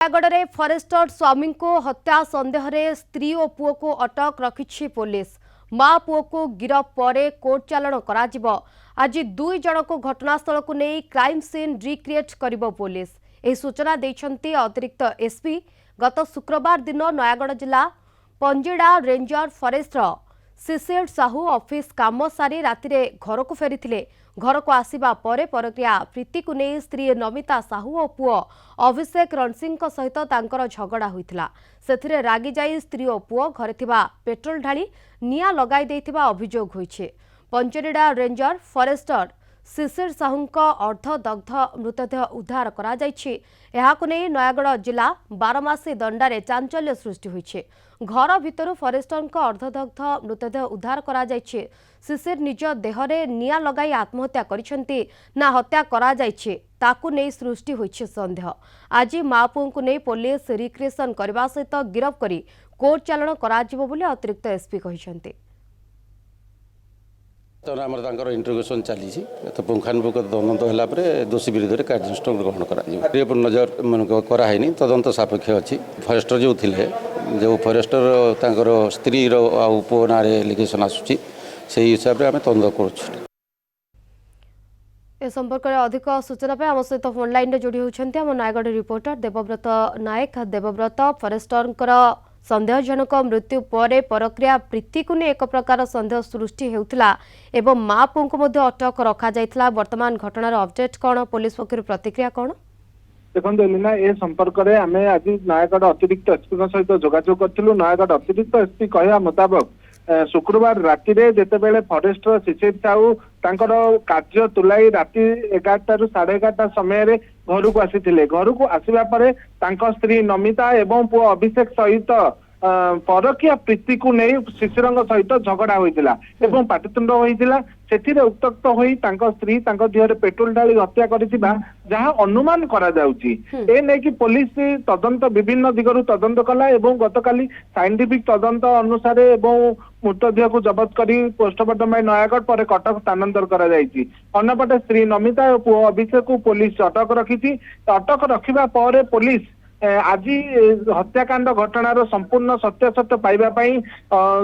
Nayagarh forester स्वामी को हत्या सन्देह रे स्त्री और पुओ को अटक रखी पुलिस। मां पुओ को गिरफ पर कोर्ट चालाण करा। आज दुई जन को घटनास्थल को नहीं क्राइम सीन रिक्रिएट करिबो पुलिस। यह सूचना देछंती अतिरिक्त एसपी। गत शुक्रवार दिन नयागढ़ जिला पंजिड़ा रेंजर फरेस्टर शिशिर साहू ऑफिस काम सारी रातिरे घर को फेरी। घर को आसिबा परे परक्रिया प्रीति को नहीं स्त्री नमिता साहू और पुओ अभिषेक रणसिंह सहित तांकर झगड़ा होइथिला। सेथिरे रागी जाई स्त्री और पुओ घरे थिबा पेट्रोल ढाली निया लगाई देथिबा अभियोग होइछे। पंचरीड़ा रेंजर फरेस्टर शिशिर साहूंका अर्धदग्ध मृतदेह उद्धार करा जायछि। एहाकु नै नयागढ़ जिला बारमासी दंडारे चांचल्य सृष्टि होइछे। घर भितरु फरेस्टरका अर्धदग्ध मृतदेह उद्धार करा जायछि। शिशिर निज देहरे निया लगाई आत्महत्या करिसेंती ना हत्या करा जायछि ताकु नै सृष्टि होइछे संदेह। आज मां पुओंकु नै पुलिस रिक्रिएशन करबा सहित गिरफ करी कोर्ट चालाण करा जिवो बोली अतिरिक्त एसपी कहिसेंती। इंट्रोगेशन चली तो पुंखानुपुंख तदंत है दोषी विरुद्ध में कार्यानुष्ठान ग्रहण कर नजर मन कराई तदंत सापेक्ष अच्छी। फरेस्टर जो थे जो फरेस्टर स्त्री पुओ ना एलिगेशन आसूँ से हिसाब से आम तदंत कर। संपर्क में अधिक सूचना पे आम सहित फोन लाइन जोड़ी होती नयागढ़ रिपोर्टर देवव्रत नायक। देवव्रत फरेस्टर सन्देहजनक मृत्यु पर परक्रिया प्रीति को एक प्रकार सन्देह सृष्टि होता एवं मां पुओं को अटक रखा जाइथिला। वर्तमान घटनार अपडेट कौन, पुलिस पक्षर प्रतिक्रिया कौन? देखो एलिना ए संपर्क में आम आज नयागढ़ अतिरिक्त एसपी सहित जोगाजोग करूँ। नयागढ़ अतिरिक्त एसपी कहवा मुताबक शुक्रवार राति जितेबाला फरेस्टर शिशिर साहू तांकर कार्य तुलाई राति 11 रु 11:30 समय घर को आसी। घर को आसवा पर स्त्री नमिता एवं पुओ अभिषेक सहित परकिया प्रीति को नहीं शिशिर सहित झगड़ा होता एवं पाटितुंड होता। से उत्तक्त होई स्त्री देहरे पेट्रोल ढाली हत्या करिथिबा जहाँ अनुमान करा जाउची। ए नै कि पुलिस तदंत विभिन्न दिगरु तदंत कला एवं गतकाली साइंटिफिक तदंत अनुसार एवं मृतदेह को जबत करी पोस्टमार्टम नयागढ़ पर कटक स्थानांतर करा जायछि। अन्यपटे स्त्री नमिता और पुओ अभिषेक को पुलिस अटक रखिछि। अटक रखिबा पर पुलिस आज हत्याकांड घटनार संपूर्ण सत्यासत्य पाइबापी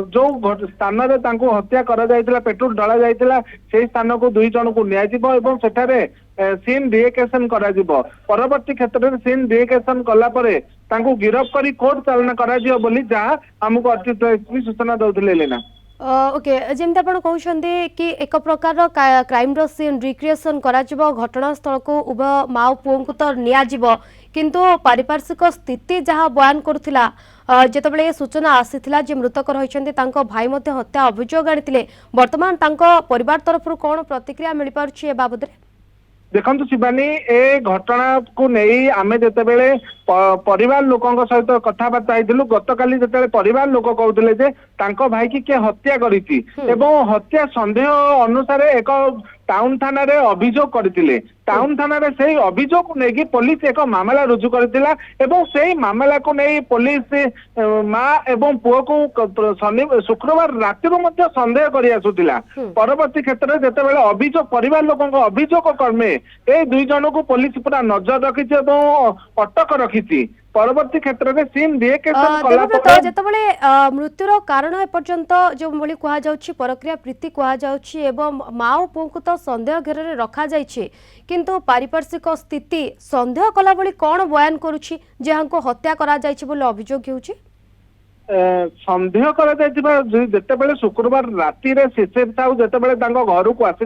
जो स्थान हत्या करा पेट्रोल ढला जाइथिला से स्थान को दुई जन को नियाजिबो एवं सेठारे सीन डिएकेशन करा जिवो। परवर्ती क्षेत्र में सीन डिएकेशन कला परे तांको गिरफ करी कोर्ट चालाण करा जिवो बोली जहाँ हमको अतिरिक्त एसपी सूचना दउथिले लेना। ओके जेमती आप कहते कि एक प्रकार क्राइम सीन रिक्रिएशन करा घटनास्थल को उभय माँ पुओं को तो नियाजिबो किंतु पारिपार्श्विक स्थिति जहाँ बयान करुला जितेबाला सूचना आसीथिला जे मृतक रही भाई हत्या अभियोग आनी वर्तमान परिवार तरफ कौन प्रतिक्रिया मिल पारुछि ए बाबद रे? देखु शिवानी ए घटना को नहीं आमे जितेबाला परिवार लोकों सहित कथबार्ता होइथिलु। गतकाली जितेबाला परिवार लोक कहउथिले जे तांको भाई की के हत्या करिछि एवं हत्या संदेह अनुसार एक टाउन थाना रे अभियोग करथिले। टाउन थाना रे सेही अभियोग को नेकी पुलिस एक मामला रुजु करथिला एवं सेही मामला को नहीं पुलिस मां एवं पुओ को शुक्रवार राति रो मध्य संदेह करि आसुथिला। परवर्ती क्षेत्र में जितेबाला अभियोग परिवार लोकों अभियोग क्रमे ए दुई जन को पुलिस पूरा नजर रखिछि एवं अटक रखिछि। परवर्ती क्षेत्र में सीन डिएकेशन कला जेतेबाला मृत्युर कारण एपर्यंत जो बोली कहा जाउछि प्रक्रिया प्रीति कहा जाउछि एवं माँ और पुओं को तो संदेह घेर रे रखा जाइछि किंतु पारिपार्श्विक स्थिति संदेह कला बोली कौन बयान करुछि जहाँ को हत्या करा जाइछि बोली अभियोग होउछि? संदेह करा जितेबाला शुक्रवार राति शिशिर साहू जितेबाला घर को आसी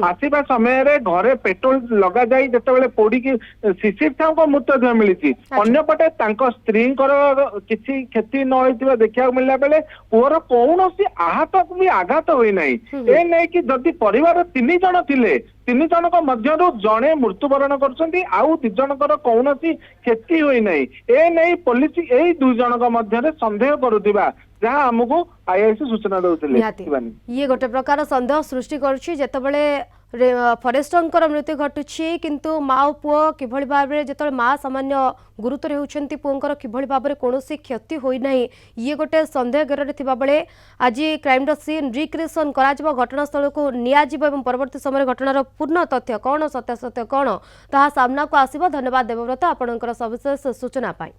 आसवा समय घरे पेट्रोल लगा जाई जितेबाला पोड़ी की शिशिर साहू को मृतदेह मिली। अन्यपटे स्त्री किसी क्षति न होइतिबा देखा मिलला बेले पुअर कौन आहत भी आघात होई नाही। ए नै कि जदि परिवार 3 जन थिले 3 जनक मध्यरु जणे मृत्युवरण करछन्ती आउ 2 जनकर कौनसी क्षति होई नाही। ए नै पुलिस एई 2 जनक मध्यरे संदेह करुथिबा जहाँ आमको आईआईसी सूचना दौले निहाती ये गोटे प्रकार संदेह सृष्टि करुछि जेतेबेले फरेस्टर मृत्यु घटुछि किंतु माँ पुओ किभଳି भाबरे जेतेबेले माँ सामान्य गुरुतर होउछंती पुओंकर किभଳି भाबरे कोनोसी क्षति होई नाही ये गोटे संदेह घेରରେ थिबा बेले आज क्राइम सीन रिक्रिएशन करा जिवो घटनास्थल को निया जिवो एवं परवर्ती समय घटनार पूर्ण तथ्य कौन सत्यासत्य कौन ताहा सामना को आसीबो। धन्यवाद देवव्रत आपणकर सविशेष सूचना पाई।